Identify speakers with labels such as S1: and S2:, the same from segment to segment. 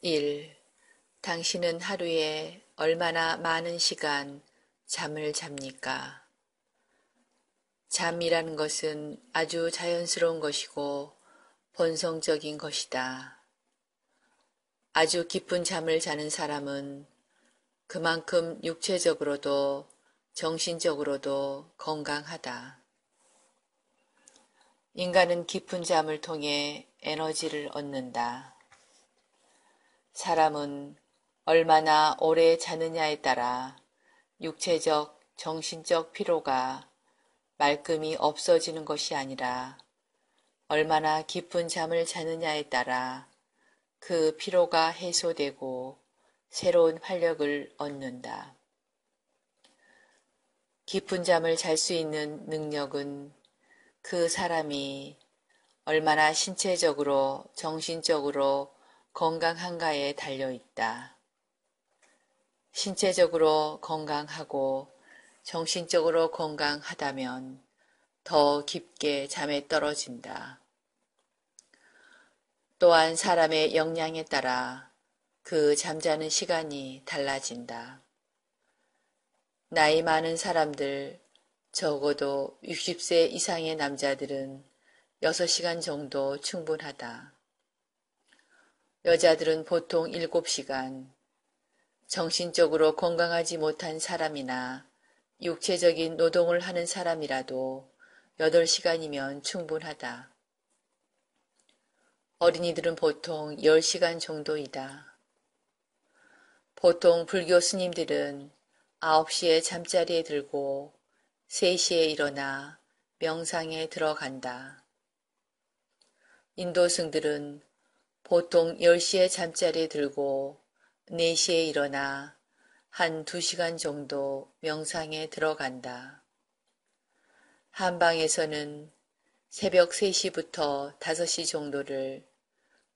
S1: 1. 당신은 하루에 얼마나 많은 시간 잠을 잡니까? 잠이라는 것은 아주 자연스러운 것이고 본성적인 것이다. 아주 깊은 잠을 자는 사람은 그만큼 육체적으로도 정신적으로도 건강하다. 인간은 깊은 잠을 통해 에너지를 얻는다. 사람은 얼마나 오래 자느냐에 따라 육체적, 정신적 피로가 말끔히 없어지는 것이 아니라 얼마나 깊은 잠을 자느냐에 따라 그 피로가 해소되고 새로운 활력을 얻는다. 깊은 잠을 잘 수 있는 능력은 그 사람이 얼마나 신체적으로, 정신적으로 건강한가에 달려 있다. 신체적으로 건강하고 정신적으로 건강하다면 더 깊게 잠에 떨어진다. 또한 사람의 역량에 따라 그 잠자는 시간이 달라진다. 나이 많은 사람들, 적어도 60세 이상의 남자들은 6시간 정도 충분하다. 여자들은 보통 7시간, 정신적으로 건강하지 못한 사람이나 육체적인 노동을 하는 사람이라도 8시간이면 충분하다. 어린이들은 보통 10시간 정도이다. 보통 불교 스님들은 9시에 잠자리에 들고 3시에 일어나 명상에 들어간다. 인도승들은 보통 10시에 잠자리에 들고 4시에 일어나 한 2시간 정도 명상에 들어간다. 한방에서는 새벽 3시부터 5시 정도를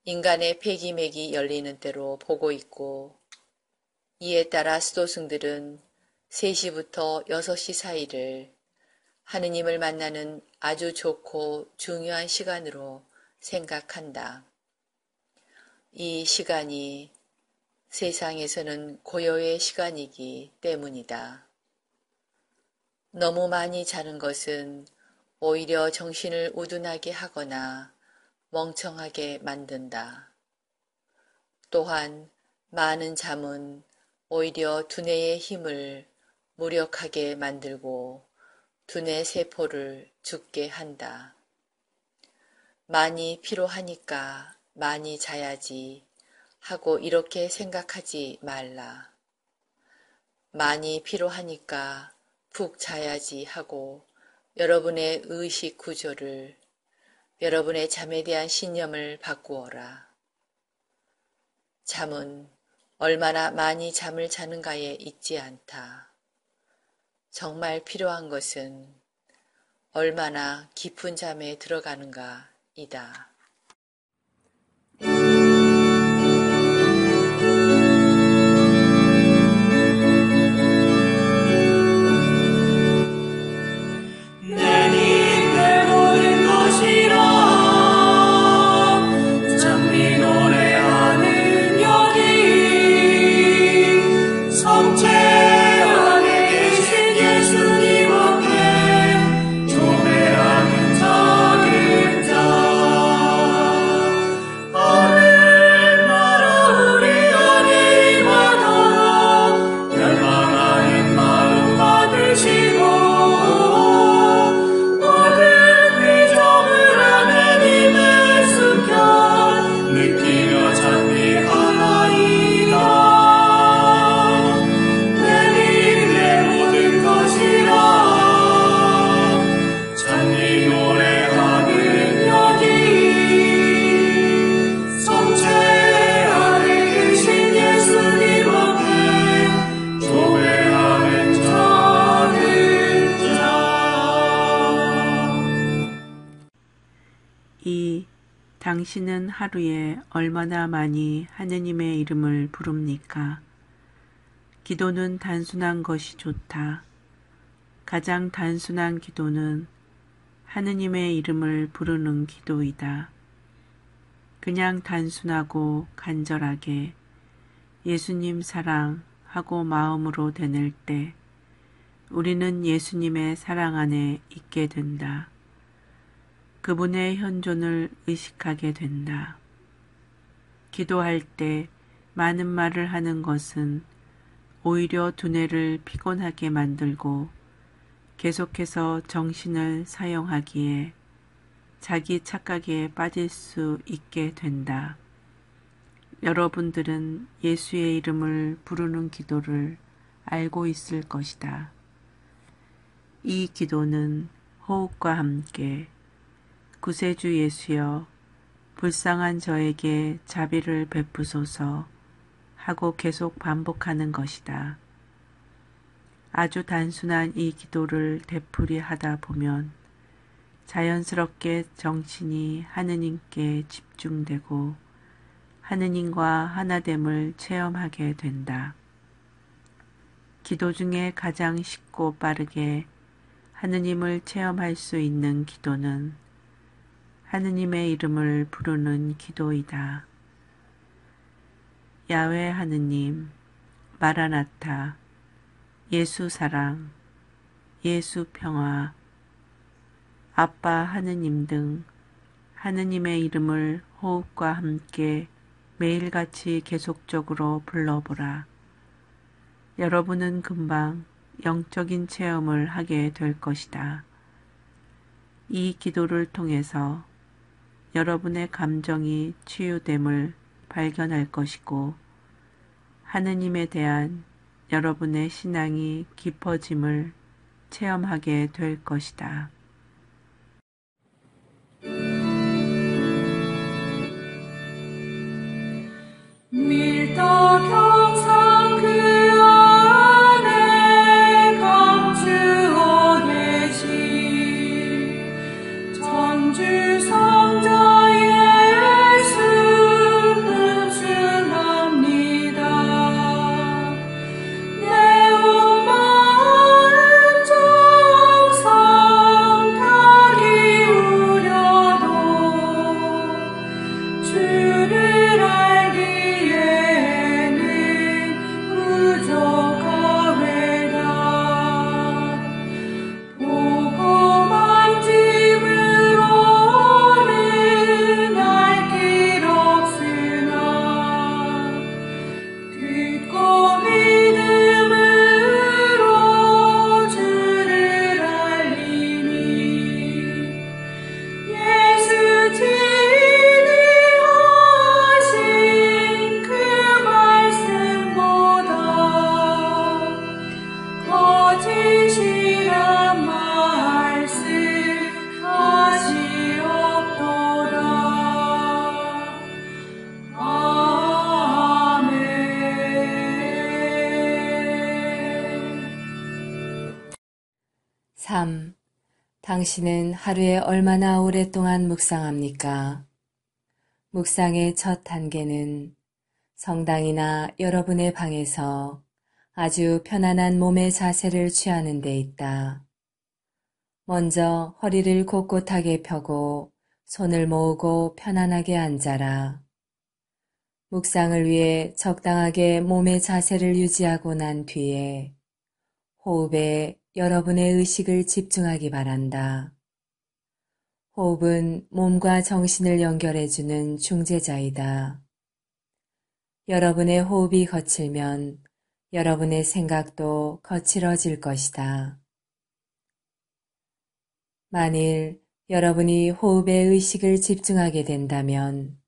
S1: 인간의 폐기맥이 열리는 때로 보고 있고, 이에 따라 수도승들은 3시부터 6시 사이를 하느님을 만나는 아주 좋고 중요한 시간으로 생각한다. 이 시간이 세상에서는 고요의 시간이기 때문이다. 너무 많이 자는 것은 오히려 정신을 우둔하게 하거나 멍청하게 만든다. 또한 많은 잠은 오히려 두뇌의 힘을 무력하게 만들고 두뇌 세포를 죽게 한다. 많이 피로하니까 많이 자야지 하고 이렇게 생각하지 말라. 많이 피로하니까 푹 자야지 하고 여러분의 의식 구조를, 여러분의 잠에 대한 신념을 바꾸어라. 잠은 얼마나 많이 잠을 자는가에 있지 않다. 정말 필요한 것은 얼마나 깊은 잠에 들어가는가이다.
S2: 당신은 하루에 얼마나 많이 하느님의 이름을 부릅니까? 기도는 단순한 것이 좋다. 가장 단순한 기도는 하느님의 이름을 부르는 기도이다. 그냥 단순하고 간절하게 예수님 사랑 하고 마음으로 되낼 때 우리는 예수님의 사랑 안에 있게 된다. 그분의 현존을 의식하게 된다. 기도할 때 많은 말을 하는 것은 오히려 두뇌를 피곤하게 만들고 계속해서 정신을 사용하기에 자기 착각에 빠질 수 있게 된다. 여러분들은 예수의 이름을 부르는 기도를 알고 있을 것이다. 이 기도는 호흡과 함께 구세주 예수여 불쌍한 저에게 자비를 베푸소서 하고 계속 반복하는 것이다. 아주 단순한 이 기도를 되풀이하다 보면 자연스럽게 정신이 하느님께 집중되고 하느님과 하나됨을 체험하게 된다. 기도 중에 가장 쉽고 빠르게 하느님을 체험할 수 있는 기도는 하느님의 이름을 부르는 기도이다. 야훼 하느님, 마라나타, 예수 사랑, 예수 평화, 아빠 하느님 등 하느님의 이름을 호흡과 함께 매일같이 계속적으로 불러보라. 여러분은 금방 영적인 체험을 하게 될 것이다. 이 기도를 통해서 여러분의 감정이 치유됨을 발견할 것이고 하느님에 대한 여러분의 신앙이 깊어짐을 체험하게 될 것이다.
S3: 밀도 경상 그 안에 감추어 계신 전주 성자 예수 흠숭합니다. 내 온 마음 정성 다 기울여도 주를 알기에는 부족하외다. 보고 만짐으로는 알 길 없으나 듣고 믿음으로 주를 알리니 예수 진리하신 그 말씀보다 거짓이란 말씀 다시 없도다. 아멘.
S1: 3. 당신은 하루에 얼마나 오랫동안 묵상합니까? 묵상의 첫 단계는 성당이나 여러분의 방에서 아주 편안한 몸의 자세를 취하는 데 있다. 먼저 허리를 곳곳하게 펴고 손을 모으고 편안하게 앉아라. 묵상을 위해 적당하게 몸의 자세를 유지하고 난 뒤에 호흡에 여러분의 의식을 집중하기 바란다. 호흡은 몸과 정신을 연결해주는 중재자이다. 여러분의 호흡이 거칠면 여러분의 생각도 거칠어질 것이다. 만일 여러분이 호흡에 의식을 집중하게 된다면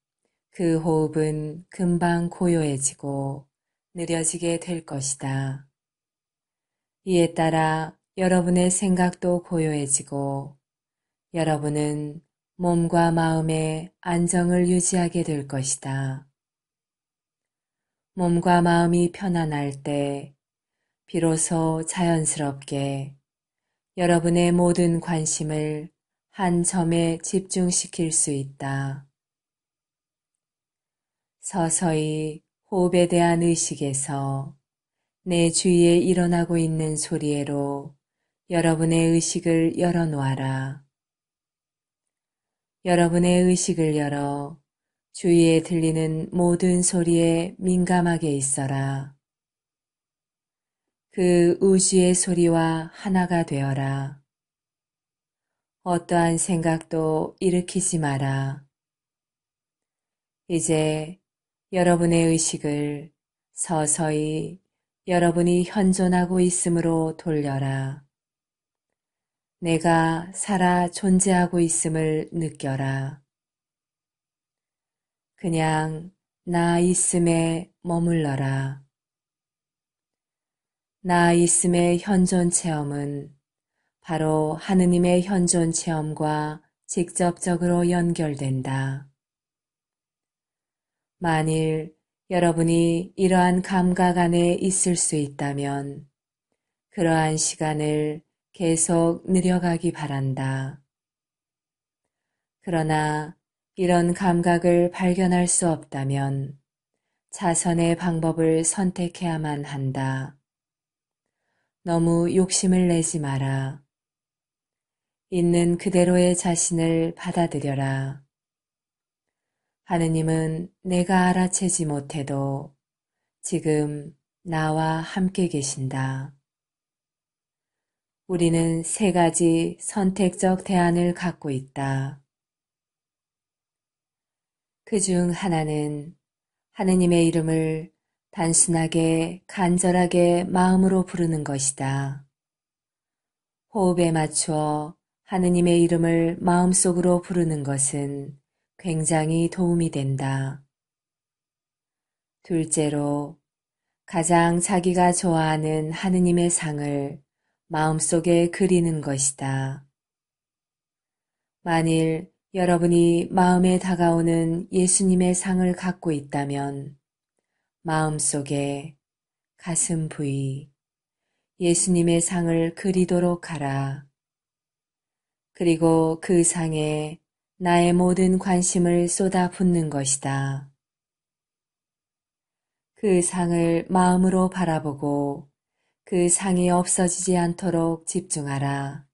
S1: 그 호흡은 금방 고요해지고 느려지게 될 것이다. 이에 따라 여러분의 생각도 고요해지고 여러분은 몸과 마음의 안정을 유지하게 될 것이다. 몸과 마음이 편안할 때 비로소 자연스럽게 여러분의 모든 관심을 한 점에 집중시킬 수 있다. 서서히 호흡에 대한 의식에서 내 주위에 일어나고 있는 소리에로 여러분의 의식을 열어놓아라. 여러분의 의식을 열어
S2: 주위에 들리는 모든 소리에 민감하게 있어라. 그 우주의 소리와 하나가 되어라. 어떠한 생각도 일으키지 마라. 이제 여러분의 의식을 서서히 여러분이 현존하고 있음으로 돌려라. 내가 살아 존재하고 있음을 느껴라. 그냥 나 있음에 머물러라. 나 있음의 현존 체험은 바로 하느님의 현존 체험과 직접적으로 연결된다. 만일 여러분이 이러한 감각 안에 있을 수 있다면 그러한 시간을 계속 늘려가기 바란다. 그러나 이런 감각을 발견할 수 없다면 자선의 방법을 선택해야만 한다. 너무 욕심을 내지 마라. 있는 그대로의 자신을 받아들여라. 하느님은 내가 알아채지 못해도 지금 나와 함께 계신다. 우리는 세 가지 선택적 대안을 갖고 있다. 그중 하나는 하느님의 이름을 단순하게 간절하게 마음으로 부르는 것이다. 호흡에 맞추어 하느님의 이름을 마음속으로 부르는 것은 굉장히 도움이 된다. 둘째로, 가장 자기가 좋아하는 하느님의 상을 마음속에 그리는 것이다. 만일 여러분이 마음에 다가오는 예수님의 상을 갖고 있다면 마음속에 가슴 부위 예수님의 상을 그리도록 하라. 그리고 그 상에 나의 모든 관심을 쏟아붓는 것이다. 그 상을 마음으로 바라보고 그 상이 없어지지 않도록 집중하라.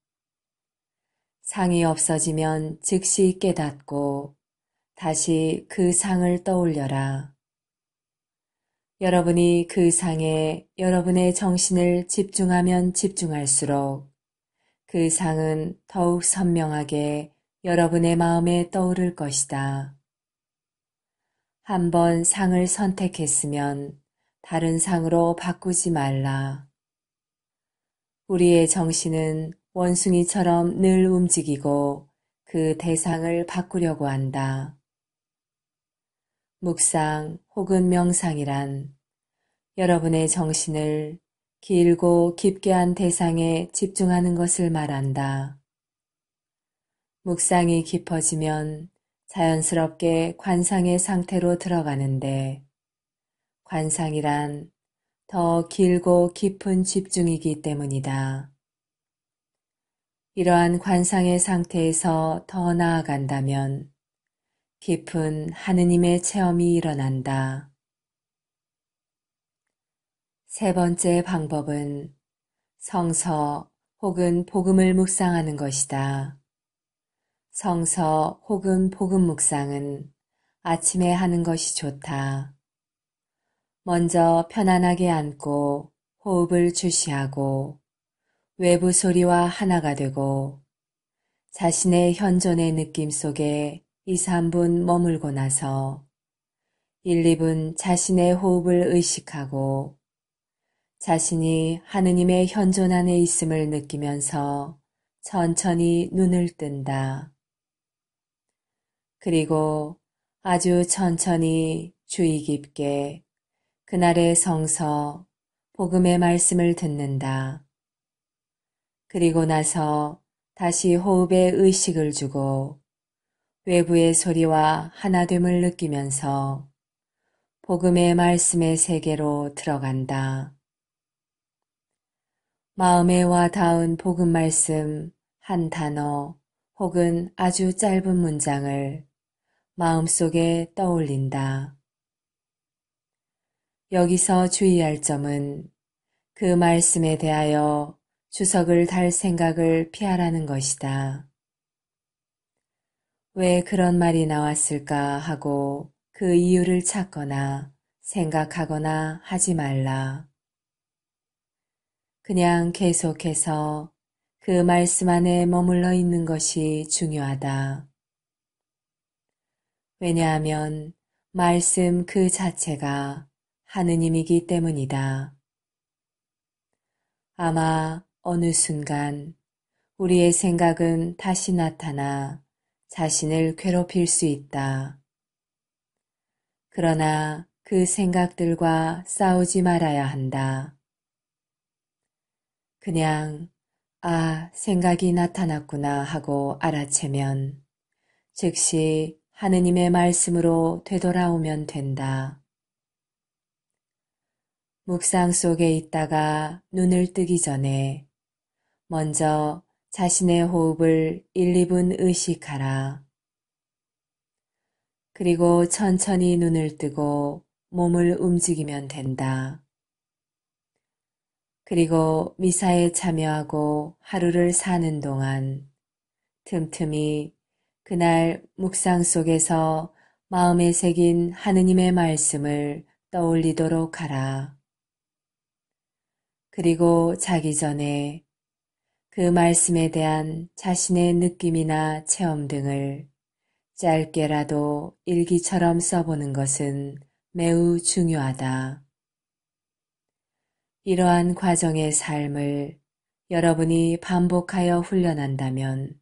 S2: 상이 없어지면 즉시 깨닫고 다시 그 상을 떠올려라. 여러분이 그 상에 여러분의 정신을 집중하면 집중할수록 그 상은 더욱 선명하게 여러분의 마음에 떠오를 것이다. 한번 상을 선택했으면 다른 상으로 바꾸지 말라. 우리의 정신은 원숭이처럼 늘 움직이고 그 대상을 바꾸려고 한다. 묵상 혹은 명상이란 여러분의 정신을 길고 깊게 한 대상에 집중하는 것을 말한다. 묵상이 깊어지면 자연스럽게 관상의 상태로 들어가는데 관상이란 더 길고 깊은 집중이기 때문이다. 이러한 관상의 상태에서 더 나아간다면 깊은 하느님의 체험이 일어난다. 세 번째 방법은 성서 혹은 복음을 묵상하는 것이다. 성서 혹은 복음 묵상은 아침에 하는 것이 좋다. 먼저 편안하게 앉고 호흡을 주시하고 외부 소리와 하나가 되고 자신의 현존의 느낌 속에 2, 3분 머물고 나서 1, 2분 자신의 호흡을 의식하고 자신이 하느님의 현존 안에 있음을 느끼면서 천천히 눈을 뜬다. 그리고 아주 천천히 주의 깊게 그날의 성서, 복음의 말씀을 듣는다. 그리고 나서 다시 호흡에 의식을 주고 외부의 소리와 하나됨을 느끼면서 복음의 말씀의 세계로 들어간다. 마음에 와 닿은 복음 말씀 한 단어 혹은 아주 짧은 문장을 마음속에 떠올린다. 여기서 주의할 점은 그 말씀에 대하여 주석을 달 생각을 피하라는 것이다. 왜 그런 말이 나왔을까 하고 그 이유를 찾거나 생각하거나 하지 말라. 그냥 계속해서 그 말씀 안에 머물러 있는 것이 중요하다. 왜냐하면 말씀 그 자체가 하느님이기 때문이다. 아마 어느 순간 우리의 생각은 다시 나타나 자신을 괴롭힐 수 있다. 그러나 그 생각들과 싸우지 말아야 한다. 그냥 생각이 나타났구나 하고 알아채면 즉시 하느님의 말씀으로 되돌아오면 된다. 묵상 속에 있다가 눈을 뜨기 전에 먼저 자신의 호흡을 1, 2분 의식하라. 그리고 천천히 눈을 뜨고 몸을 움직이면 된다. 그리고 미사에 참여하고 하루를 사는 동안 틈틈이 그날 묵상 속에서 마음에 새긴 하느님의 말씀을 떠올리도록 하라. 그리고 자기 전에 그 말씀에 대한 자신의 느낌이나 체험 등을 짧게라도 일기처럼 써보는 것은 매우 중요하다. 이러한 과정의 삶을 여러분이 반복하여 훈련한다면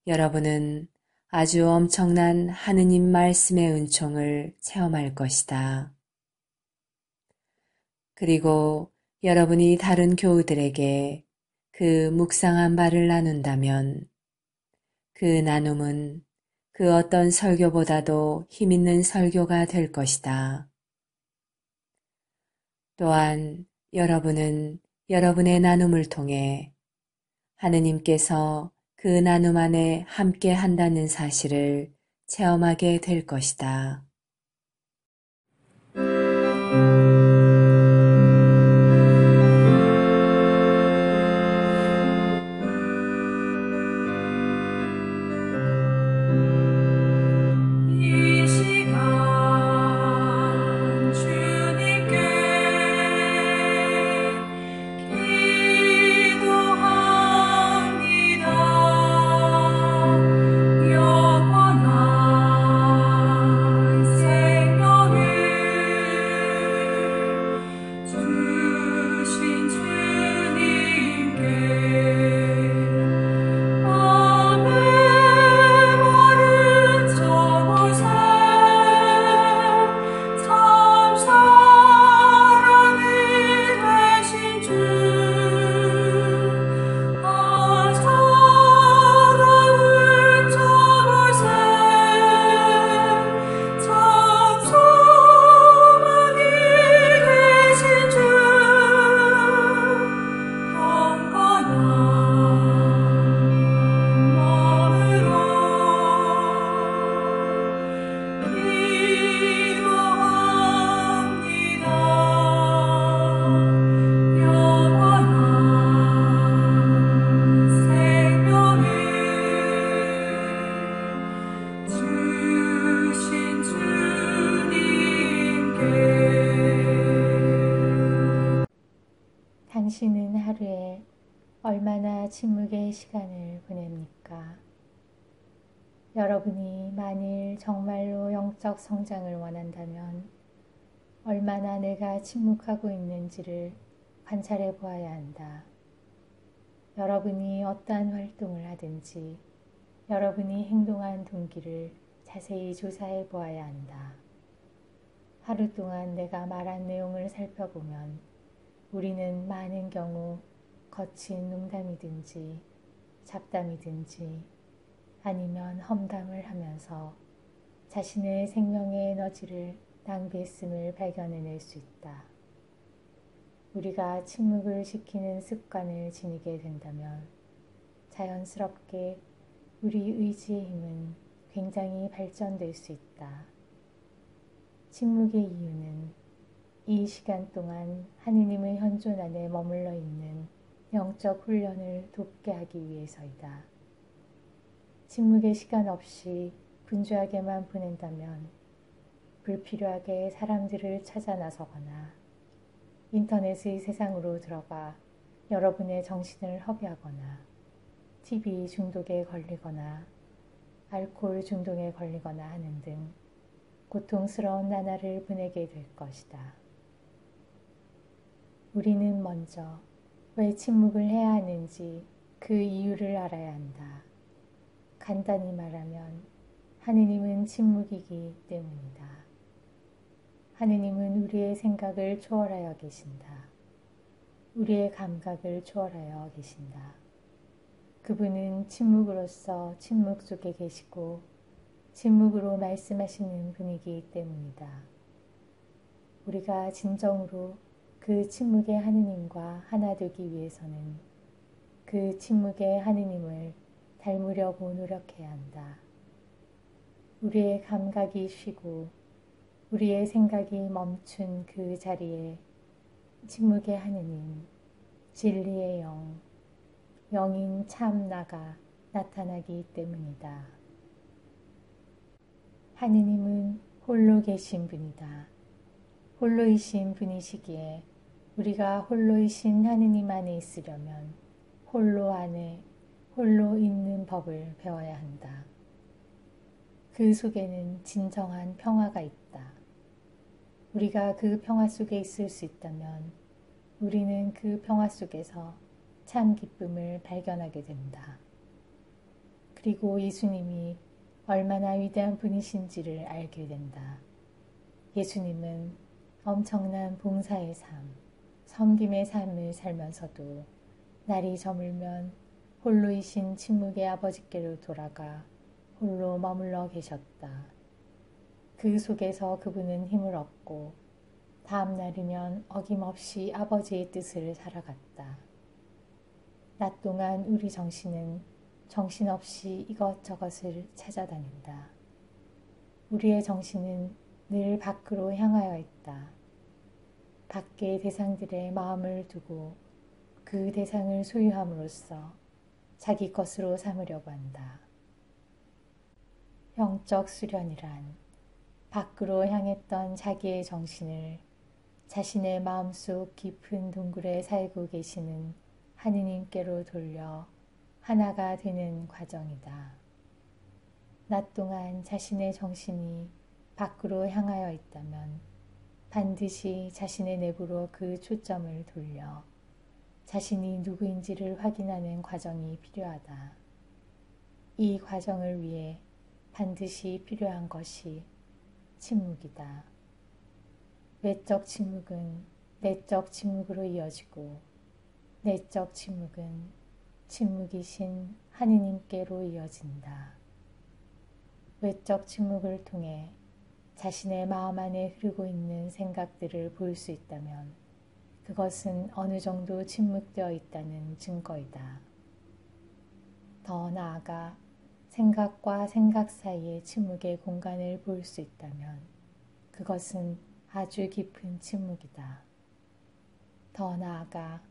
S2: 여러분은 아주 엄청난 하느님 말씀의 은총을 체험할 것이다. 그리고 여러분이 다른 교우들에게 그 묵상한 바를 나눈다면 그 나눔은 그 어떤 설교보다도 힘있는 설교가 될 것이다. 또한 여러분은 여러분의 나눔을 통해 하느님께서 그 나눔 안에 함께 한다는 사실을 체험하게 될 것이다.
S3: 이 시간 주님께 기도합니다. 영원한 생명을 주신 주님께 마음의 말을 적으세 참 사랑이 되신 주 사랑을 적으세 참 소망이 되신 주 경건한 마음으로 기도합니다. 영원한 생명을 주신 주님께
S4: 당신은 하루에 얼마나 침묵의 시간을 보냅니까? 여러분이 만일 정말로 영적 성장을 원한다면 얼마나 내가 침묵하고 있는지를 관찰해 보아야 한다. 여러분이 어떠한 활동을 하든지 여러분이 행동한 동기를 자세히 조사해 보아야 한다. 하루 동안 내가 말한 내용을 살펴보면 우리는 많은 경우 거친 농담이든지 잡담이든지 아니면 험담을 하면서 자신의 생명의 에너지를 낭비했음을 발견해낼 수 있다. 우리가 침묵을 지키는 습관을 지니게 된다면 자연스럽게 우리 의지의 힘은 굉장히 발전될 수 있다. 침묵의 이유는 이 시간 동안 하느님의 현존 안에 머물러 있는 영적 훈련을 돕게 하기 위해서이다. 침묵의 시간 없이 분주하게만 보낸다면 불필요하게 사람들을 찾아 나서거나 인터넷의 세상으로 들어가 여러분의 정신을 허비하거나 TV 중독에 걸리거나 알코올 중독에 걸리거나 하는 등 고통스러운 나날을 보내게 될 것이다. 우리는 먼저 왜 침묵을 해야 하는지 그 이유를 알아야 한다. 간단히 말하면 하느님은 침묵이기 때문이다. 하느님은 우리의 생각을 초월하여 계신다. 우리의 감각을 초월하여 계신다. 그분은 침묵으로서 침묵 속에 계시고 침묵으로 말씀하시는 분이기 때문이다. 우리가 진정으로 그 침묵의 하느님과 하나 되기 위해서는 그 침묵의 하느님을 닮으려고 노력해야 한다. 우리의 감각이 쉬고 우리의 생각이 멈춘 그 자리에 침묵의 하느님, 진리의 영, 영인 참나가 나타나기 때문이다. 하느님은 홀로 계신 분이다. 홀로이신 분이시기에 우리가 홀로이신 하느님 안에 있으려면 홀로 안에 홀로 있는 법을 배워야 한다. 그 속에는 진정한 평화가 있다. 우리가 그 평화 속에 있을 수 있다면 우리는 그 평화 속에서 참 기쁨을 발견하게 된다. 그리고 예수님이 얼마나 위대한 분이신지를 알게 된다. 예수님은 엄청난 봉사의 삶, 섬김의 삶을 살면서도 날이 저물면 홀로이신 침묵의 아버지께로 돌아가 홀로 머물러 계셨다. 그 속에서 그분은 힘을 얻고 다음 날이면 어김없이 아버지의 뜻을 살아갔다. 낮 동안 우리 정신은 정신없이 이것저것을 찾아다닌다. 우리의 정신은 늘 밖으로 향하여 있다. 밖의 대상들의 마음을 두고 그 대상을 소유함으로써 자기 것으로 삼으려고 한다. 영적 수련이란 밖으로 향했던 자기의 정신을 자신의 마음속 깊은 동굴에 살고 계시는 하느님께로 돌려 하나가 되는 과정이다. 낮 동안 자신의 정신이 밖으로 향하여 있다면 반드시 자신의 내부로 그 초점을 돌려 자신이 누구인지를 확인하는 과정이 필요하다. 이 과정을 위해 반드시 필요한 것이 침묵이다. 외적 침묵은 내적 침묵으로 이어지고 내적 침묵은 침묵이신 하느님께로 이어진다. 외적 침묵을 통해 자신의 마음 안에 흐르고 있는 생각들을 볼 수 있다면 그것은 어느 정도 침묵되어 있다는 증거이다. 더 나아가 생각과 생각 사이의 침묵의 공간을 볼 수 있다면 그것은 아주 깊은 침묵이다. 더 나아가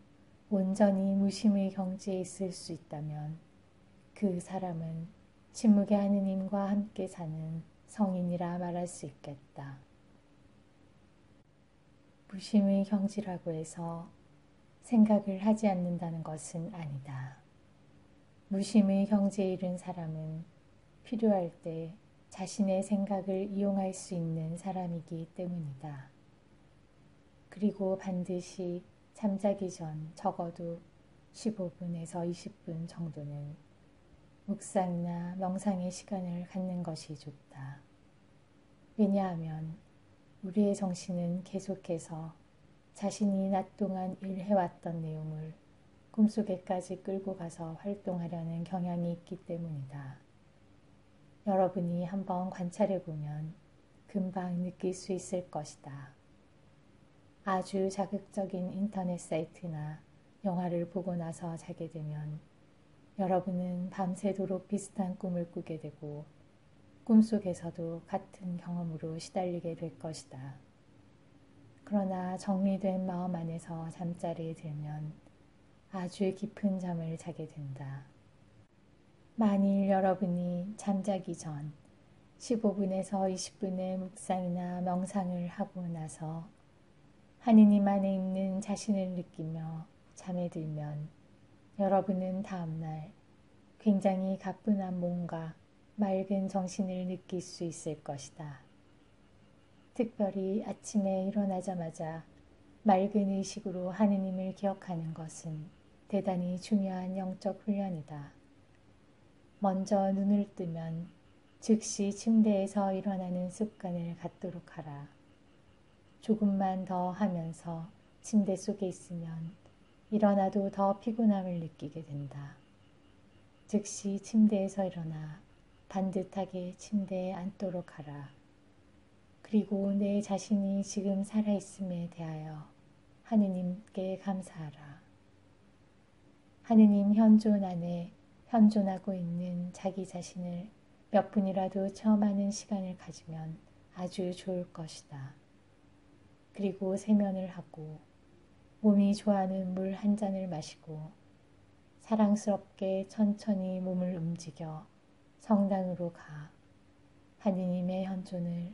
S4: 온전히 무심의 경지에 있을 수 있다면 그 사람은 침묵의 하느님과 함께 사는 성인이라 말할 수 있겠다. 무심의 경지라고 해서 생각을 하지 않는다는 것은 아니다. 무심의 경지에 이른 사람은 필요할 때 자신의 생각을 이용할 수 있는 사람이기 때문이다. 그리고 반드시 잠자기 전 적어도 15분에서 20분 정도는 묵상이나 명상의 시간을 갖는 것이 좋다. 왜냐하면 우리의 정신은 계속해서 자신이 낮 동안 일해왔던 내용을 꿈속에까지 끌고 가서 활동하려는 경향이 있기 때문이다. 여러분이 한번 관찰해 보면 금방 느낄 수 있을 것이다. 아주 자극적인 인터넷 사이트나 영화를 보고 나서 자게 되면 여러분은 밤새도록 비슷한 꿈을 꾸게 되고 꿈속에서도 같은 경험으로 시달리게 될 것이다. 그러나 정리된 마음 안에서 잠자리에 들면 아주 깊은 잠을 자게 된다. 만일 여러분이 잠자기 전 15분에서 20분의 묵상이나 명상을 하고 나서 하느님 안에 있는 자신을 느끼며 잠에 들면 여러분은 다음날 굉장히 가뿐한 몸과 맑은 정신을 느낄 수 있을 것이다. 특별히 아침에 일어나자마자 맑은 의식으로 하느님을 기억하는 것은 대단히 중요한 영적 훈련이다. 먼저 눈을 뜨면 즉시 침대에서 일어나는 습관을 갖도록 하라. 조금만 더 하면서 침대 속에 있으면 일어나도 더 피곤함을 느끼게 된다. 즉시 침대에서 일어나 반듯하게 침대에 앉도록 하라. 그리고 내 자신이 지금 살아있음에 대하여 하느님께 감사하라. 하느님 현존 안에 현존하고 있는 자기 자신을 몇 분이라도 체험하는 시간을 가지면 아주 좋을 것이다. 그리고 세면을 하고 몸이 좋아하는 물 한 잔을 마시고 사랑스럽게 천천히 몸을 움직여 성당으로 가 하느님의 현존을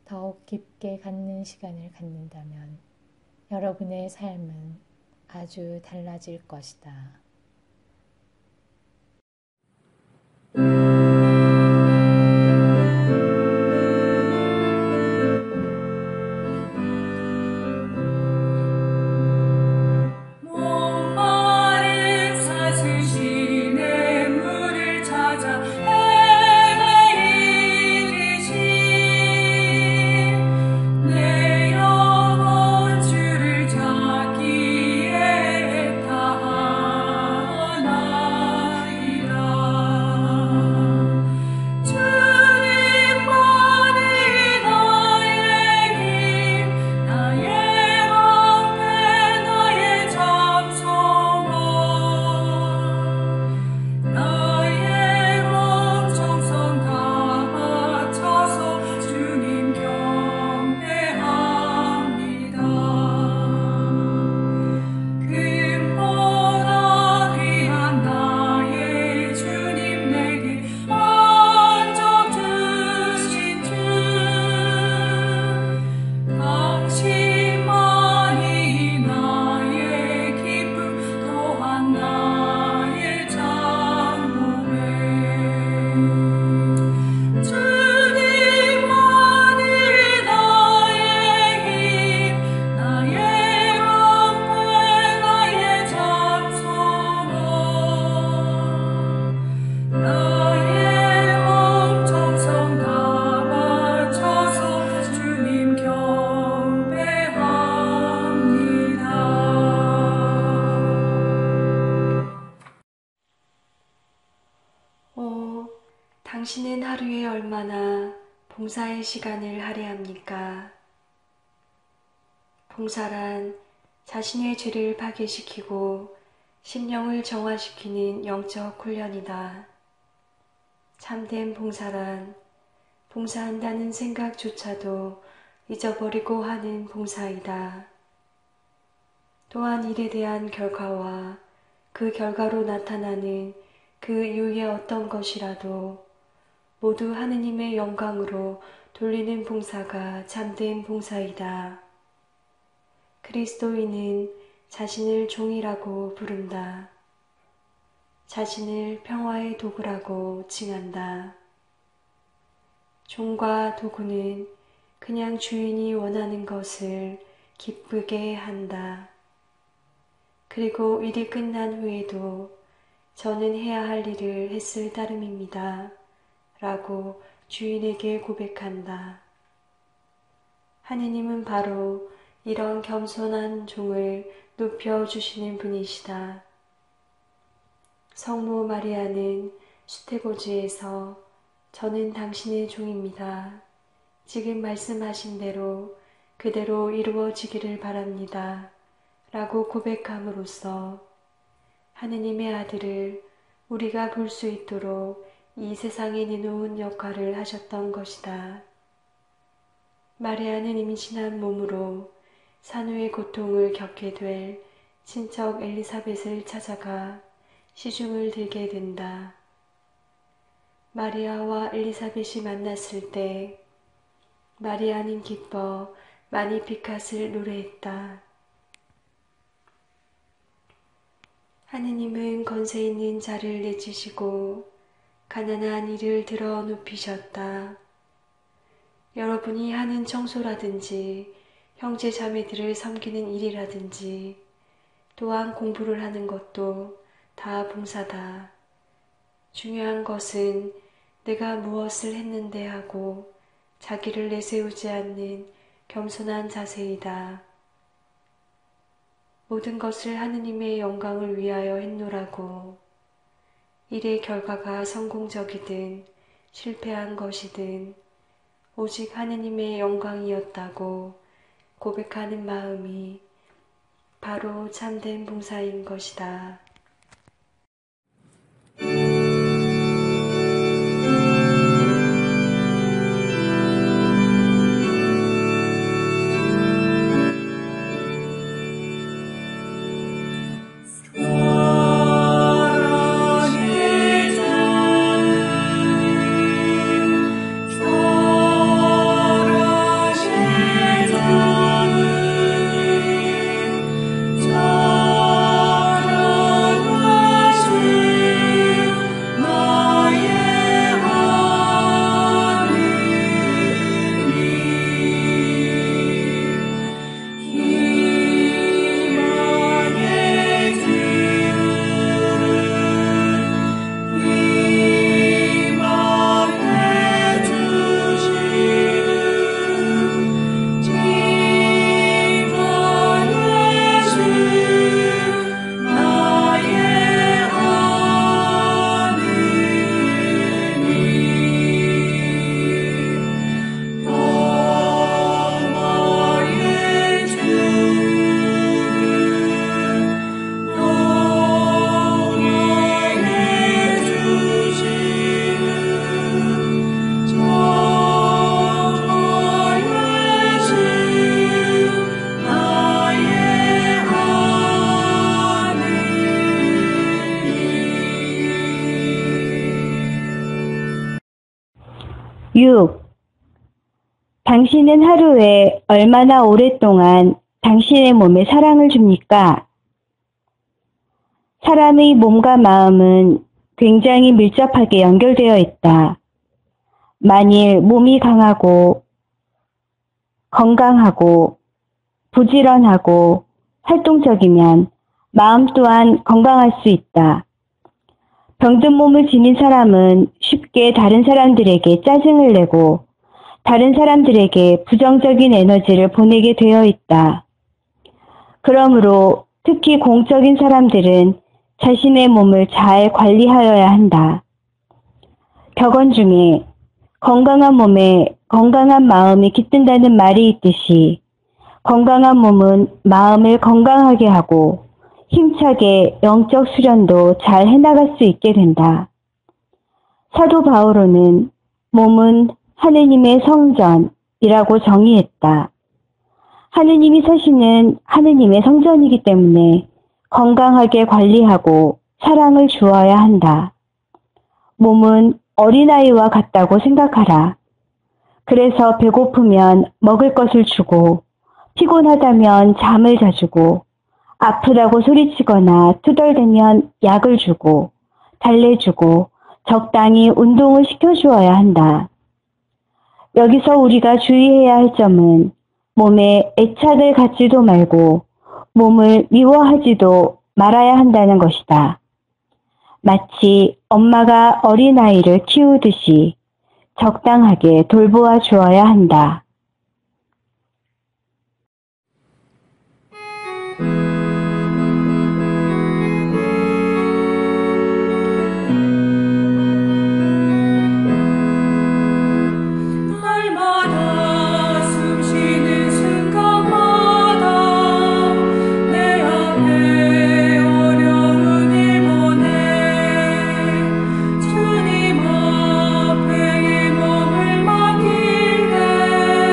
S4: 더욱 깊게 갖는 시간을 갖는다면 여러분의 삶은 아주 달라질 것이다.
S3: 목마른 사슬시내 물을 찾아 헤매이듯이 내 영혼 주를 찾기에 애타하나이다. 주님만이 나의 힘, 나의 방패, 나의 잠소망, 나의 몸 정성 다 바쳐서 주님 경배합니다. 금보다 귀한 나의 주님 내게 안적 주신 주, 당신만이 나의 기쁨 또한 나의 장보배. 주님만이 나의 힘, 나의 방패, 나의 잠소망, 나의 몸 정성 다 바쳐서 주님 경배합니다.
S5: 당신은 하루에 얼마나 봉사의 시간을 할애합니까? 봉사란 자신의 죄를 파괴시키고 심령을 정화시키는 영적 훈련이다. 참된 봉사란 봉사한다는 생각조차도 잊어버리고 하는 봉사이다. 또한 일에 대한 결과와 그 결과로 나타나는 그 이후의 어떤 것이라도 모두 하느님의 영광으로 돌리는 봉사가 참된 봉사이다. 그리스도인은 자신을 종이라고 부른다. 자신을 평화의 도구라고 칭한다. 종과 도구는 그냥 주인이 원하는 것을 기쁘게 한다. 그리고 일이 끝난 후에도 저는 해야 할 일을 했을 따름입니다. 라고 주인에게 고백한다. 하느님은 바로 이런 겸손한 종을 높여주시는 분이시다. 성모 마리아는 수태고지에서 저는 당신의 종입니다. 지금 말씀하신 대로 그대로 이루어지기를 바랍니다. 라고 고백함으로써 하느님의 아들을 우리가 볼 수 있도록 이 세상에 내놓은 역할을 하셨던 것이다. 마리아는 임신한 몸으로 산후의 고통을 겪게 될 친척 엘리사벳을 찾아가 시중을 들게 된다. 마리아와 엘리사벳이 만났을 때 마리아는 기뻐 마니피캇을 노래했다. 하느님은 권세 있는 자를 내치시고 가난한 이를 들어 높이셨다. 여러분이 하는 청소라든지 형제 자매들을 섬기는 일이라든지 또한 공부를 하는 것도 다 봉사다. 중요한 것은 내가 무엇을 했는데 하고 자기를 내세우지 않는 겸손한 자세이다. 모든 것을 하느님의 영광을 위하여 했노라고. 일의 결과가 성공적이든 실패한 것이든 오직 하느님의 영광이었다고 고백하는 마음이 바로 참된 봉사인 것이다.
S6: 당신은 하루에 얼마나 오랫동안 당신의 몸에 사랑을 줍니까? 사람의 몸과 마음은 굉장히 밀접하게 연결되어 있다. 만일 몸이 강하고 건강하고 부지런하고 활동적이면 마음 또한 건강할 수 있다. 병든 몸을 지닌 사람은 쉽게 다른 사람들에게 짜증을 내고 다른 사람들에게 부정적인 에너지를 보내게 되어 있다. 그러므로 특히 공적인 사람들은 자신의 몸을 잘 관리하여야 한다. 격언 중에 건강한 몸에 건강한 마음이 깃든다는 말이 있듯이 건강한 몸은 마음을 건강하게 하고 힘차게 영적 수련도 잘 해나갈 수 있게 된다. 사도 바오로는 몸은 하느님의 성전이라고 정의했다. 하느님이 사시는 하느님의 성전이기 때문에 건강하게 관리하고 사랑을 주어야 한다. 몸은 어린아이와 같다고 생각하라. 그래서 배고프면 먹을 것을 주고 피곤하다면 잠을 자주고 아프다고 소리치거나 투덜대면 약을 주고 달래주고 적당히 운동을 시켜주어야 한다. 여기서 우리가 주의해야 할 점은 몸에 애착을 갖지도 말고 몸을 미워하지도 말아야 한다는 것이다. 마치 엄마가 어린아이를 키우듯이 적당하게 돌보아 주어야 한다.
S3: 주님 앞에 이 몸을 맡길 때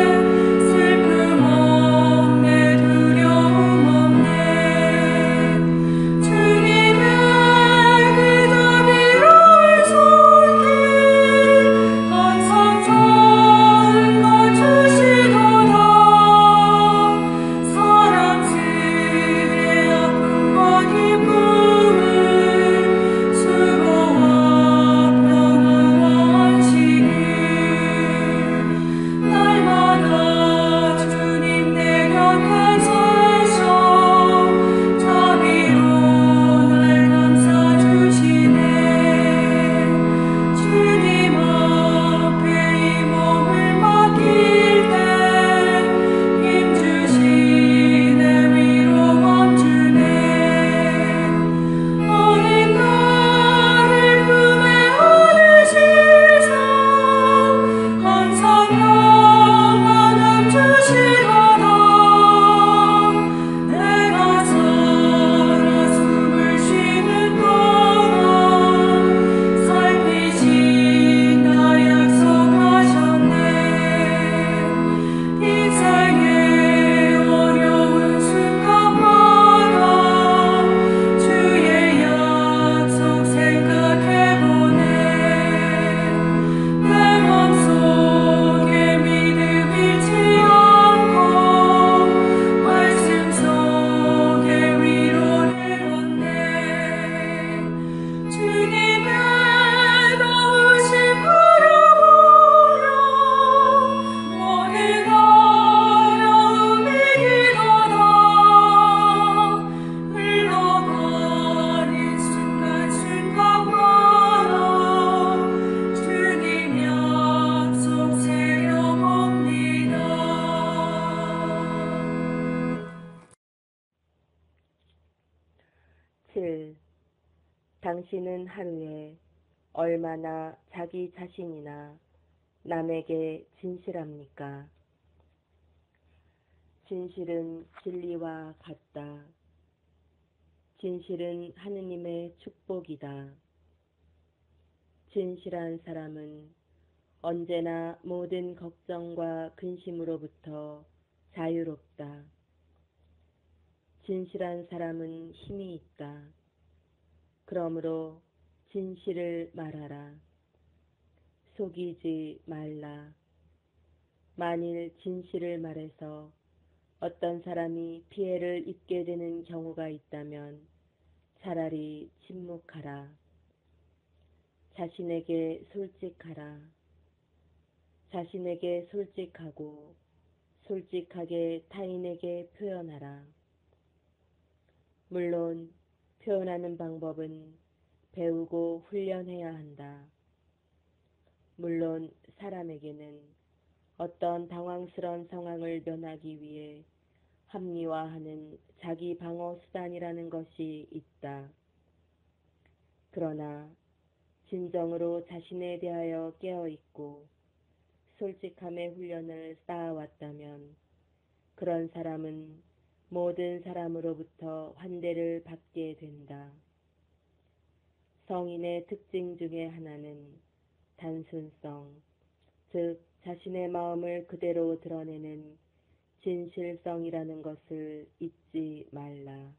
S7: 7. 당신은 하루에 얼마나 자기 자신이나 남에게 진실합니까? 진실은 진리와 같다. 진실은 하느님의 축복이다. 진실한 사람은 언제나 모든 걱정과 근심으로부터 자유롭다. 진실한 사람은 힘이 있다. 그러므로 진실을 말하라. 속이지 말라. 만일 진실을 말해서 어떤 사람이 피해를 입게 되는 경우가 있다면 차라리 침묵하라. 자신에게 솔직하라. 자신에게 솔직하고 솔직하게 타인에게 표현하라. 물론 표현하는 방법은 배우고 훈련해야 한다. 물론 사람에게는 어떤 당황스러운 상황을 면하기 위해 합리화하는 자기 방어 수단이라는 것이 있다. 그러나 진정으로 자신에 대하여 깨어있고 솔직함의 훈련을 쌓아왔다면 그런 사람은 모든 사람으로부터 환대를 받게 된다. 성인의 특징 중에 하나는 단순성, 즉 자신의 마음을 그대로 드러내는 진실성이라는 것을 잊지 말라.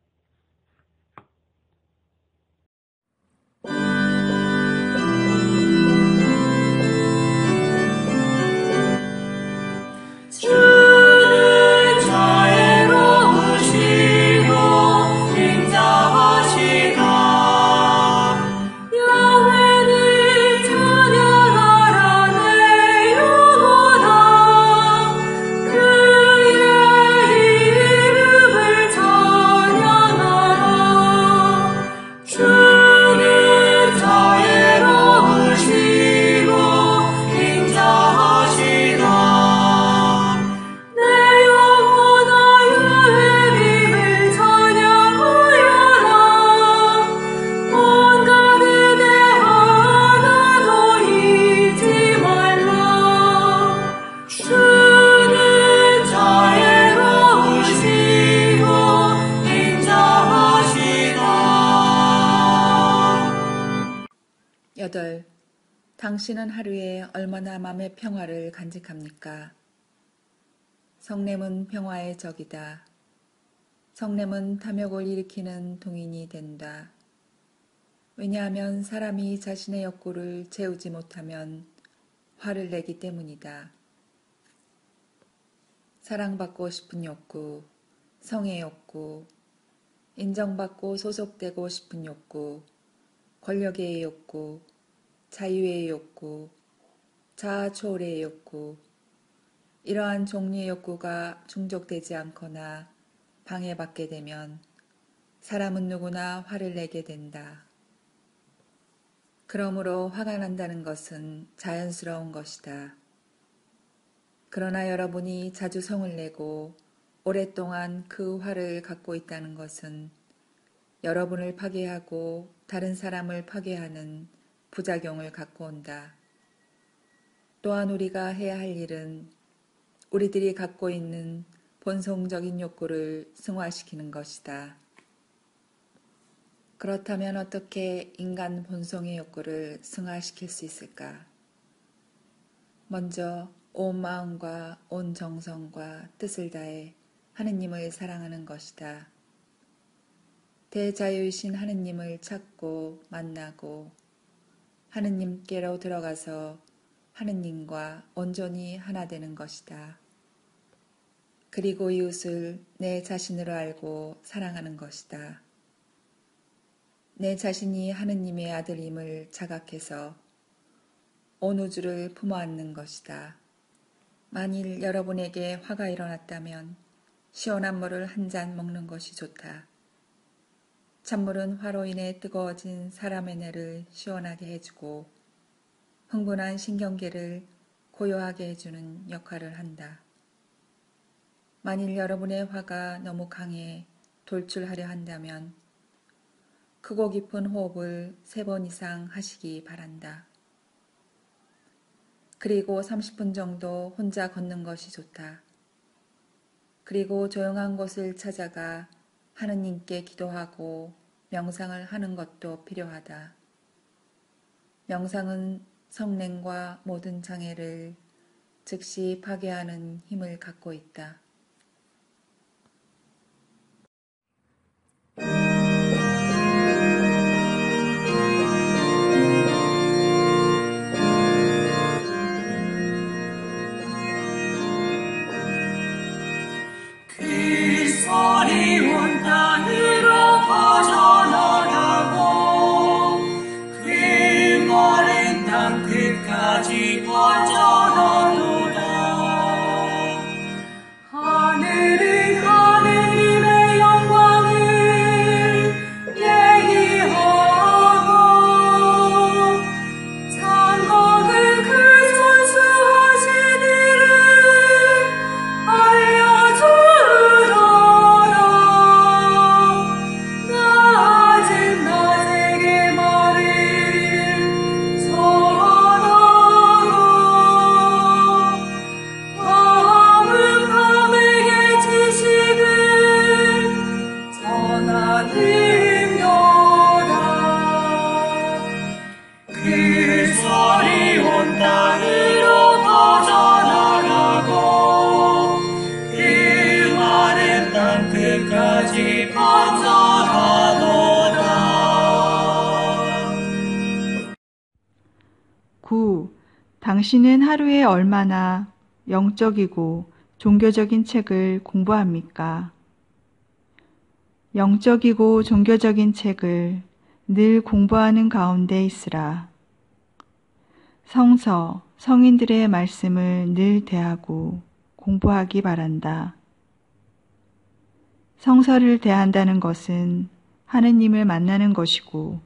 S3: 주는 자애로우시고 인자하시다. 야훼를 찬양하라 내 영혼아. 그의 이름을 찬양하라. 주는 자애로우시고 인자하시다. 내 영혼아 여호와의 찬양하여라. 온갖 은혜 하나도 잊지 말라. 주는 자애로우시고 인자하시다.
S1: 8. 당신은 하루에 얼마나 마음의 평화를 간직합니까? 성냄은 평화의 적이다. 성냄은 탐욕을 일으키는 동인이 된다. 왜냐하면 사람이 자신의 욕구를 채우지 못하면 화를 내기 때문이다. 사랑받고 싶은 욕구, 성의 욕구, 인정받고 소속되고 싶은 욕구, 권력의 욕구, 자유의 욕구, 자아 초월의 욕구, 이러한 종류의 욕구가 충족되지 않거나 방해받게 되면 사람은 누구나 화를 내게 된다. 그러므로 화가 난다는 것은 자연스러운 것이다. 그러나 여러분이 자주 성을 내고 오랫동안 그 화를 갖고 있다는 것은 여러분을 파괴하고 다른 사람을 파괴하는 부작용을 갖고 온다. 또한 우리가 해야 할 일은 우리들이 갖고 있는 본성적인 욕구를 승화시키는 것이다. 그렇다면 어떻게 인간 본성의 욕구를 승화시킬 수 있을까? 먼저 온 마음과 온 정성과 뜻을 다해 하느님을 사랑하는 것이다. 대자유이신 하느님을 찾고 만나고 하느님께로 들어가서 하느님과 온전히 하나 되는 것이다. 그리고 이웃을 내 자신으로 알고 사랑하는 것이다. 내 자신이 하느님의 아들임을 자각해서 온 우주를 품어안는 것이다. 만일 여러분에게 화가 일어났다면 시원한 물을 한 잔 먹는 것이 좋다. 찬물은 화로 인해 뜨거워진 사람의 뇌를 시원하게 해주고 흥분한 신경계를 고요하게 해주는 역할을 한다. 만일 여러분의 화가 너무 강해 돌출하려 한다면 크고 깊은 호흡을 3번 이상 하시기 바란다. 그리고 30분 정도 혼자 걷는 것이 좋다. 그리고 조용한 곳을 찾아가 하느님께 기도하고 명상을 하는 것도 필요하다. 명상은 성냉과 모든 장애를 즉시 파괴하는 힘을 갖고 있다.
S3: 그 소리 온 땅으로 퍼져나가고 그 마른 땅 끝까지 퍼져나도다. 하늘은 하느님의 영광을 얘기하고 장막을 그 손수하신 일을 알려주더라. 낮은 낮에게 말을 전하고 밤은 밤에게 지식을 전하는도다. 그 소리 온 땅으로 퍼져나가고 그 마른 땅 끝까지 번져가도다.
S8: 9. 당신은 하루에 얼마나 영적이고 종교적인 책을 공부합니까? 영적이고 종교적인 책을 늘 공부하는 가운데 있으라. 성서, 성인들의 말씀을 늘 대하고 공부하기 바란다. 성서를 대한다는 것은 하느님을 만나는 것이고,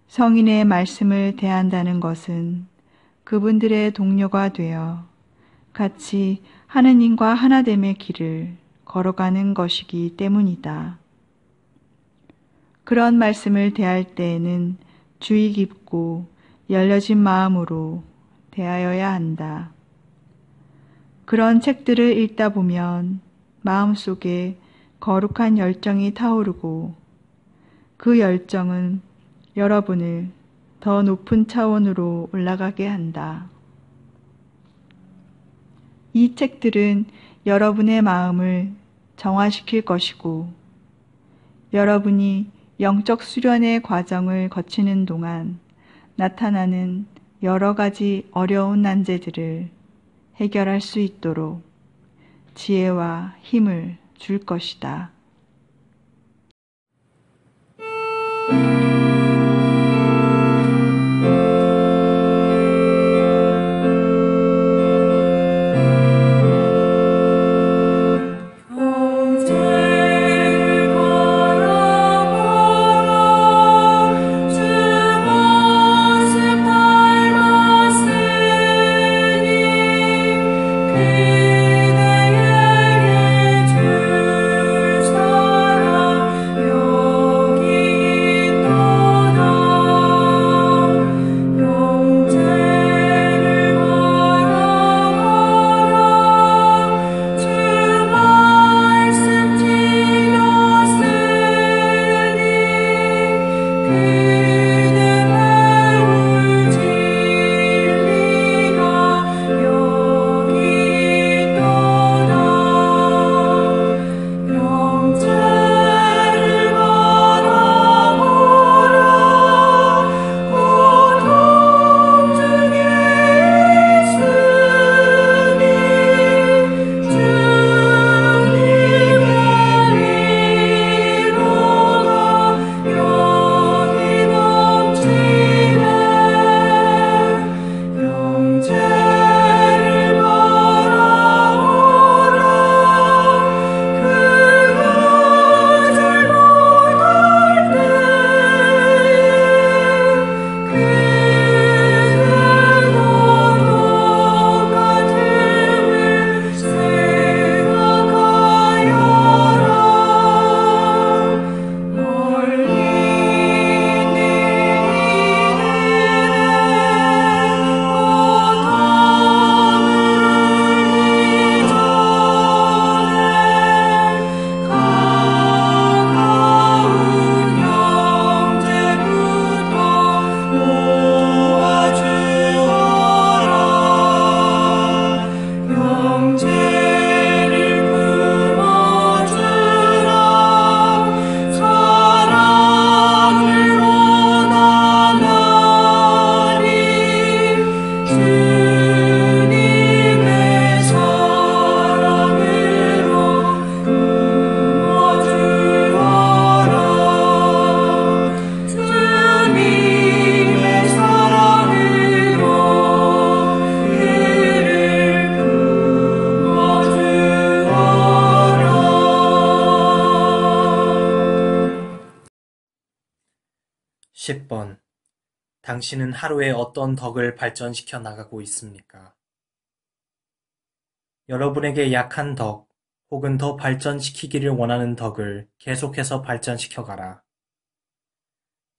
S8: 성인의 말씀을 대한다는 것은 그분들의 동료가 되어 같이 하느님과 하나됨의 길을 걸어가는 것이기 때문이다. 그런 말씀을 대할 때에는 주의 깊고 열려진 마음으로 대하여야 한다. 그런 책들을 읽다 보면 마음속에 거룩한 열정이 타오르고 그 열정은 여러분을 더 높은 차원으로 올라가게 한다. 이 책들은 여러분의 마음을 정화시킬 것이고 여러분이 영적 수련의 과정을 거치는 동안 나타나는 여러 가지 어려운 난제들을 해결할 수 있도록 지혜와 힘을 줄 것이다.
S3: 형제를 바라보라 주 모습 닮았으니 그대에게 줄
S9: 10번. 당신은 하루에 어떤 덕을 발전시켜 나가고 있습니까? 여러분에게 약한 덕, 혹은 더 발전시키기를 원하는 덕을 계속해서 발전시켜 가라.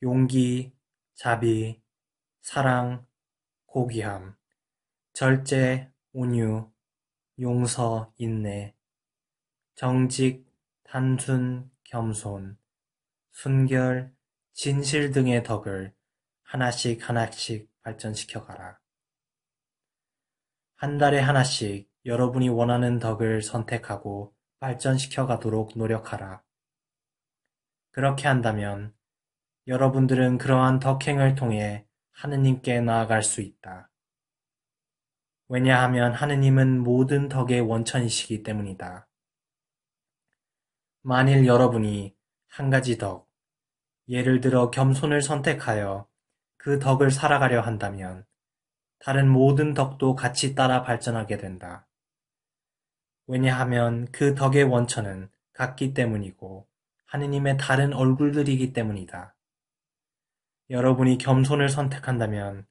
S9: 용기, 자비, 사랑, 고귀함, 절제, 온유, 용서, 인내, 정직, 단순, 겸손, 순결, 진실 등의 덕을 하나씩 하나씩 발전시켜 가라. 한 달에 하나씩 여러분이 원하는 덕을 선택하고 발전시켜 가도록 노력하라. 그렇게 한다면 여러분들은 그러한 덕행을 통해 하느님께 나아갈 수 있다. 왜냐하면 하느님은 모든 덕의 원천이시기 때문이다. 만일 여러분이 한 가지 덕, 예를 들어 겸손을 선택하여 그 덕을 살아가려 한다면 다른 모든 덕도 같이 따라 발전하게 된다. 왜냐하면 그 덕의 원천은 같기 때문이고 하느님의 다른 얼굴들이기 때문이다. 여러분이 겸손을 선택한다면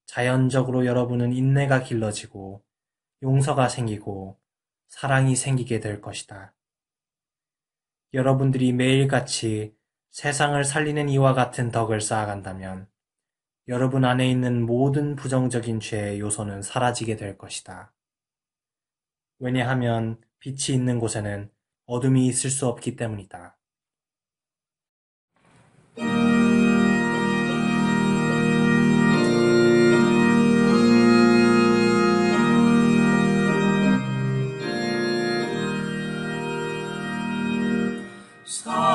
S9: 자연적으로 여러분은 인내가 길러지고 용서가 생기고 사랑이 생기게 될 것이다. 여러분들이 매일같이 세상을 살리는 이와 같은 덕을 쌓아간다면 여러분 안에 있는 모든 부정적인 죄의 요소는 사라지게 될 것이다. 왜냐하면 빛이 있는 곳에는 어둠이 있을 수 없기 때문이다.
S3: 사